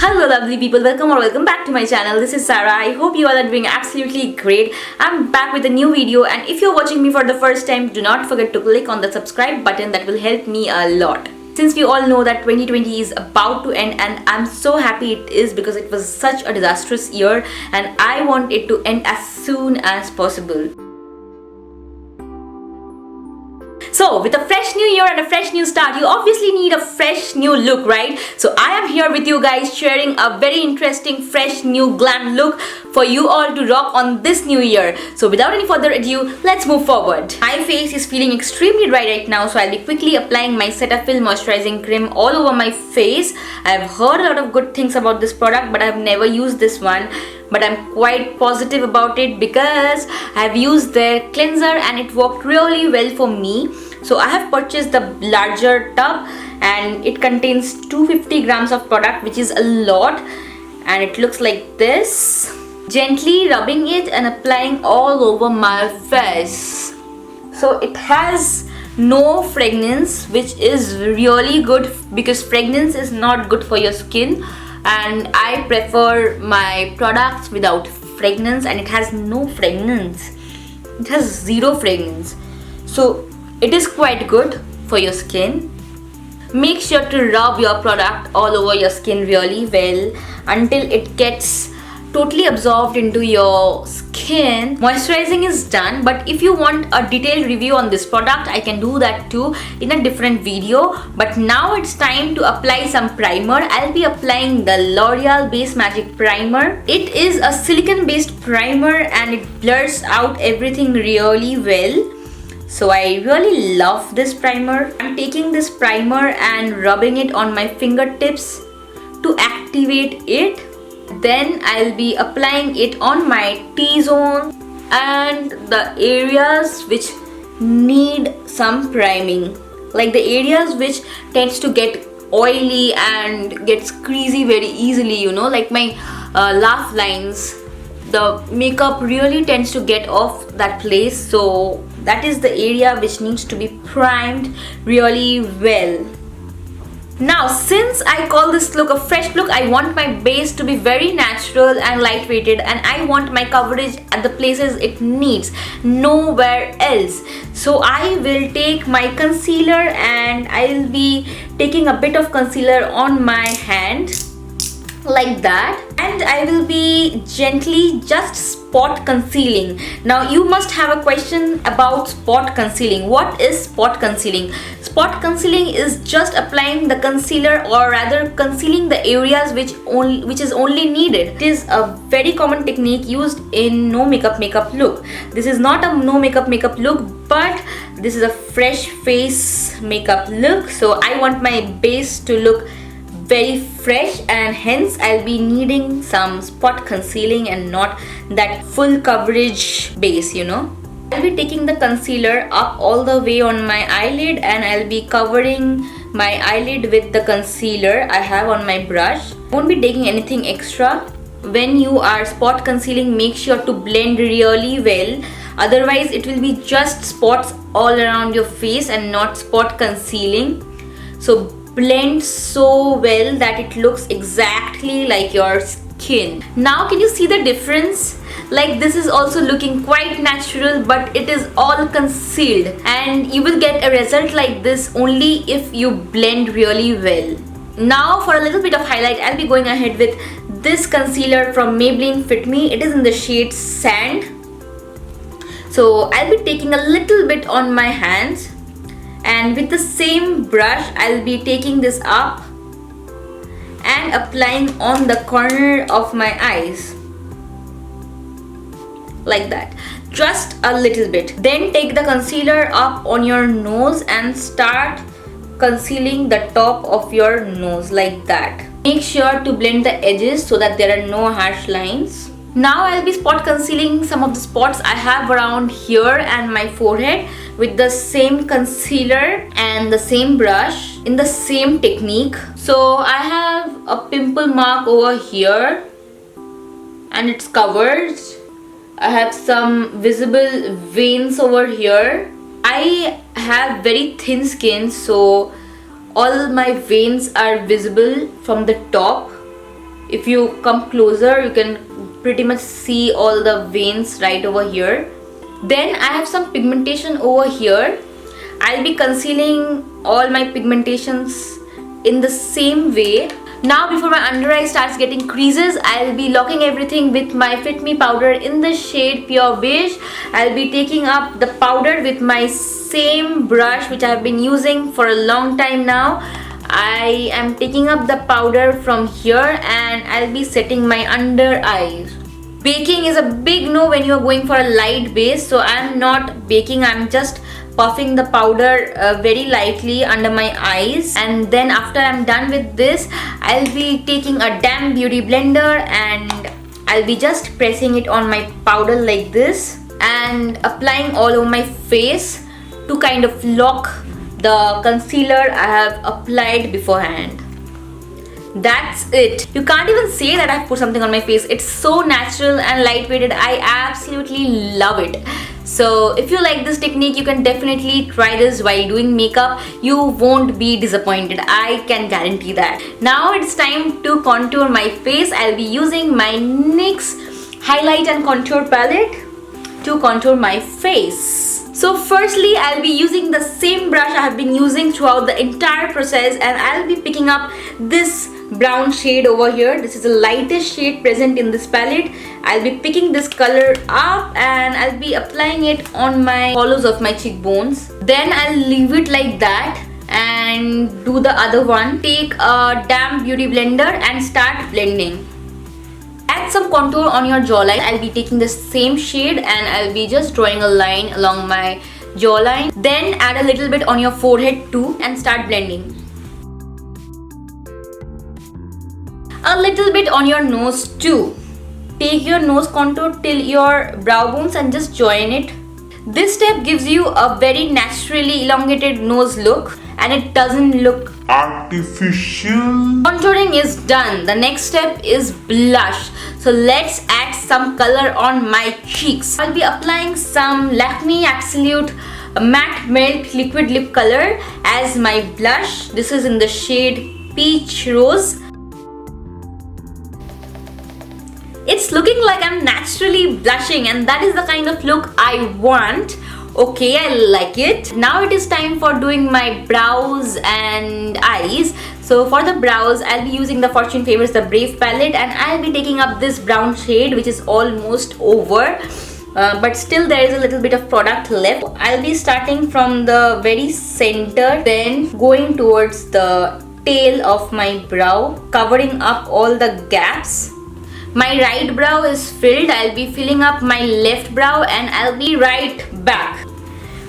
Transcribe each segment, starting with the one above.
Hello lovely people, welcome back to my channel. This is Sarah. I hope you all are doing absolutely great. I'm back with a new video, and if you're watching me for the first time, do not forget to click on the subscribe button. That will help me a lot. Since we all know that 2020 is about to end, and I'm so happy it is because it was such a disastrous year and I want it to end as soon as possible. So with a fresh new year and a fresh new start, you obviously need a fresh new look, right? So I am here with you guys sharing a very interesting fresh new glam look for you all to rock on this new year. So without any further ado, let's move forward. My face is feeling extremely dry right now, so I'll be quickly applying my Cetaphil moisturizing cream all over my face. I've heard a lot of good things about this product, but I've never used this one. But I'm quite positive about it because I've used their cleanser and it worked really well for me. So I have purchased the larger tub and it contains 250 grams of product, which is a lot, and it looks like this. Gently rubbing it and applying all over my face. So it has no fragrance, which is really good because fragrance is not good for your skin, and I prefer my products without fragrance, and it has no fragrance. It has zero fragrance. So it is quite good for your skin. Make sure to rub your product all over your skin really well until it gets totally absorbed into your skin. Moisturizing is done, but if you want a detailed review on this product, I can do that too in a different video. But now it's time to apply some primer. I'll be applying the L'Oreal Base Magic Primer. It is a silicone based primer and it blurs out everything really well. So I really love this primer. I'm taking this primer and rubbing it on my fingertips to activate it. Then I'll be applying it on my T-zone and the areas which need some priming, like the areas which tends to get oily and gets greasy very easily, you know, like my laugh lines. The makeup really tends to get off that place, so that is the area which needs to be primed really well. Now, since I call this look a fresh look, I want my base to be very natural and lightweighted, and I want my coverage at the places it needs, nowhere else. So I will take my concealer and I'll be taking a bit of concealer on my hand like that, and I will be gently just spot concealing. Now you must have a question about spot concealing. What is spot concealing? Spot concealing is just applying the concealer, or rather concealing the areas which is only needed. It is a very common technique used in no makeup look. This is not a no makeup look, but this is a fresh face makeup look. So I want my base to look very fresh, and hence I'll be needing some spot concealing and not that full coverage base, you know. I'll be taking the concealer up all the way on my eyelid, and I'll be covering my eyelid with the concealer I have on my brush. Won't be taking anything extra. When you are spot concealing, make sure to blend really well, otherwise it will be just spots all around your face and not spot concealing. So blend so well that it looks exactly like your skin. Now can you see the difference? Like, this is also looking quite natural, but it is all concealed, and you will get a result like this only if you blend really well. Now for a little bit of highlight, I'll be going ahead with this concealer from Maybelline Fit Me. It is in the shade Sand. So I'll be taking a little bit on my hands, and with the same brush I'll be taking this up and applying on the corner of my eyes like that, just a little bit. Then take the concealer up on your nose and start concealing the top of your nose like that. Make sure to blend the edges so that there are no harsh lines. Now I'll be spot concealing some of the spots I have around here and my forehead with the same concealer and the same brush in the same technique. So I have a pimple mark over here and it's covered. I have some visible veins over here. I have very thin skin, so all my veins are visible from the top. If you come closer, you can pretty much see all the veins right over here. Then I have some pigmentation over here. I'll be concealing all my pigmentations in the same way. Now before my under eye starts getting creases, I'll be locking everything with my Fit Me powder in the shade Pure Beige. I'll be taking up the powder with my same brush which I've been using for a long time now. I am taking up the powder from here and I'll be setting my under eyes. Baking is a big no when you're going for a light base, so I'm not baking, I'm just puffing the powder very lightly under my eyes. And then after I'm done with this, I'll be taking a damp beauty blender and I'll be just pressing it on my powder like this and applying all over my face to kind of lock the concealer I have applied beforehand. That's it. You can't even say that I've put something on my face. It's so natural and lightweighted. I absolutely love it. So if you like this technique, you can definitely try this while doing makeup. You won't be disappointed. I can guarantee that. Now it's time to contour my face. I'll be using my NYX highlight and contour palette to contour my face. So firstly, I'll be using the same brush I have been using throughout the entire process and I'll be picking up this brown shade over here. This is the lightest shade present in this palette. I'll be picking this color up and I'll be applying it on my hollows of my cheekbones. Then I'll leave it like that and do the other one. Take a damp beauty blender and start blending. Add some contour on your jawline. I'll be taking the same shade and I'll be just drawing a line along my jawline. Then add a little bit on your forehead too and start blending. A little bit on your nose too. Take your nose contour till your brow bones and just join it. This step gives you a very naturally elongated nose look and it doesn't look artificial. Contouring is done. The next step is blush. So let's add some color on my cheeks. I'll be applying some Lakme Absolute Matte Melt Liquid Lip Color as my blush. This is in the shade Peach Rose. It's looking like I'm naturally blushing and that is the kind of look I want. Okay, I like it. Now it is time for doing my brows and eyes. So for the brows, I'll be using the Fortune Favors the Brave palette and I'll be taking up this brown shade which is almost over. But still there is a little bit of product left. I'll be starting from the very center, then going towards the tail of my brow, covering up all the gaps. My right brow is filled. I'll be filling up my left brow and I'll be right back.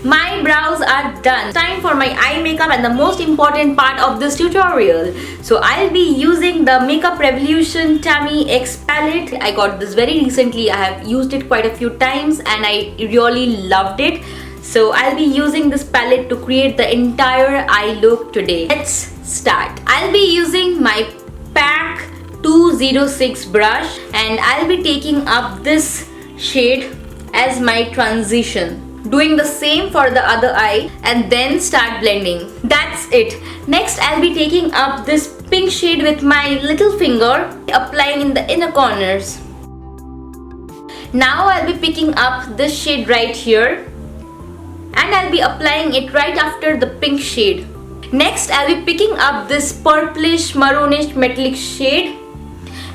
My brows are done. Time for my eye makeup and the most important part of this tutorial. So I'll be using the Makeup Revolution Tammy X palette. I got this very recently. I have used it quite a few times and I really loved it. So I'll be using this palette to create the entire eye look today. Let's start. I'll be using my PAC 206 brush and I'll be taking up this shade as my transition. Doing the same for the other eye and then start blending. That's it. Next I'll be taking up this pink shade with my little finger, applying in the inner corners. Now I'll be picking up this shade right here and I'll be applying it right after the pink shade. Next I'll be picking up this purplish maroonish metallic shade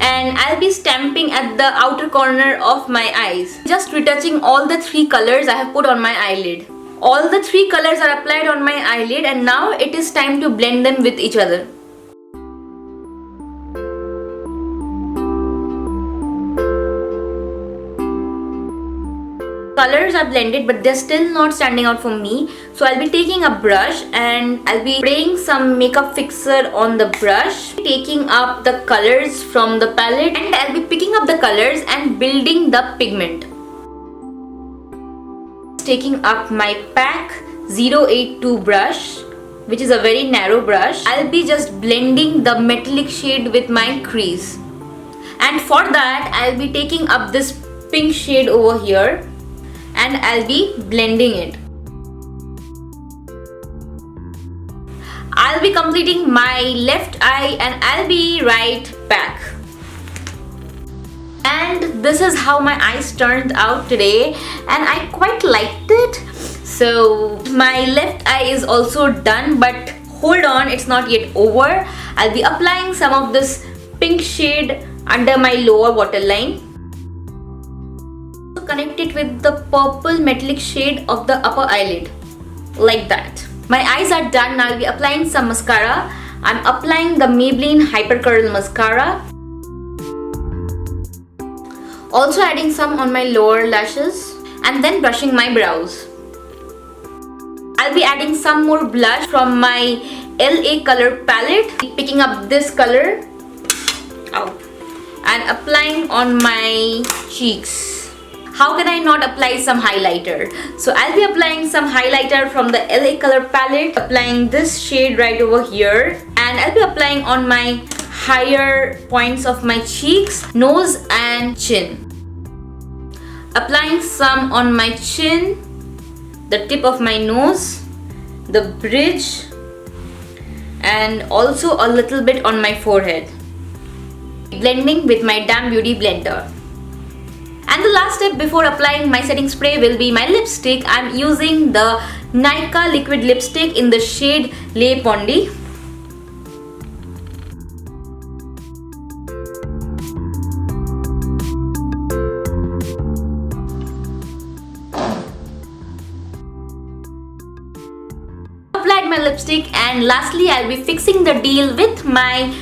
and I'll be stamping at the outer corner of my eyes. Just retouching all the three colors I have put on my eyelid. All the three colors are applied on my eyelid and now it is time to blend them with each other. Colors are blended, but they're still not standing out for me. So I'll be taking a brush and I'll be spraying some makeup fixer on the brush, taking up the colors from the palette, and I'll be picking up the colors and building the pigment. Taking up my PAC 082 brush, which is a very narrow brush. I'll be just blending the metallic shade with my crease. And for that, I'll be taking up this pink shade over here and I'll be blending it. I'll be completing my left eye and I'll be right back. And this is how my eyes turned out today, and I quite liked it. So my left eye is also done, but hold on, it's not yet over. I'll be applying some of this pink shade under my lower waterline. Connect it with the purple metallic shade of the upper eyelid, like that. My eyes are done. Now I'll be applying some mascara. I'm applying the Maybelline Hyper Curl Mascara. Also adding some on my lower lashes and then brushing my brows. I'll be adding some more blush from my LA color palette, picking up this color and applying on my cheeks. How can I not apply some highlighter? So I'll be applying some highlighter from the LA color palette, applying this shade right over here, and I'll be applying on my higher points of my cheeks, nose and chin. Applying some on my chin, the tip of my nose, the bridge, and also a little bit on my forehead. Blending with my Damn Beauty blender. And the last step before applying my setting spray will be my lipstick. I'm using the Nykaa liquid lipstick in the shade Le Pondy. Applied my lipstick, and lastly I'll be fixing the deal with my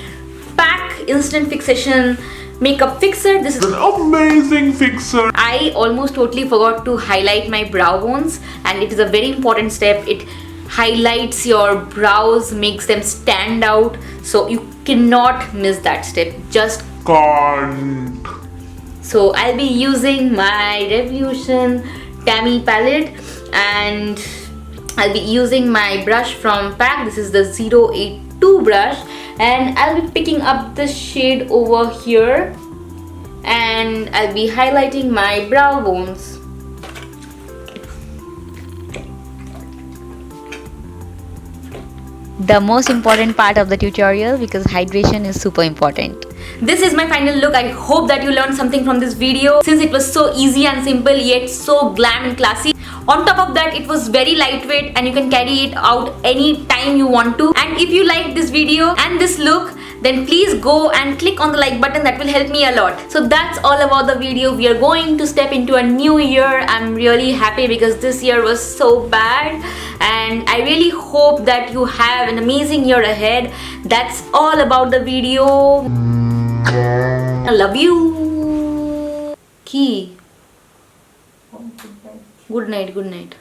PAC Instant Fixation Makeup Fixer. This is an amazing fixer. I almost totally forgot to highlight my brow bones, and it is a very important step. It highlights your brows, makes them stand out, so you cannot miss that step. Just Can't. so I'll be using my Revolution Tammy palette, and I'll be using my brush from PAC. This is the 082 brush, and I'll be picking up this shade over here and I'll be highlighting my brow bones. The most important part of the tutorial, because hydration is super important. This is my final look. I hope that you learned something from this video, since it was so easy and simple yet so glam and classy. On top of that, it was very lightweight and you can carry it out any time you want to. And if you like this video and this look, then please go and click on the like button. That will help me a lot. So that's all about the video. We are going to step into a new year. I'm really happy because this year was so bad, and I really hope that you have an amazing year ahead. That's all about the video. I love you. Key. Good night. Good night.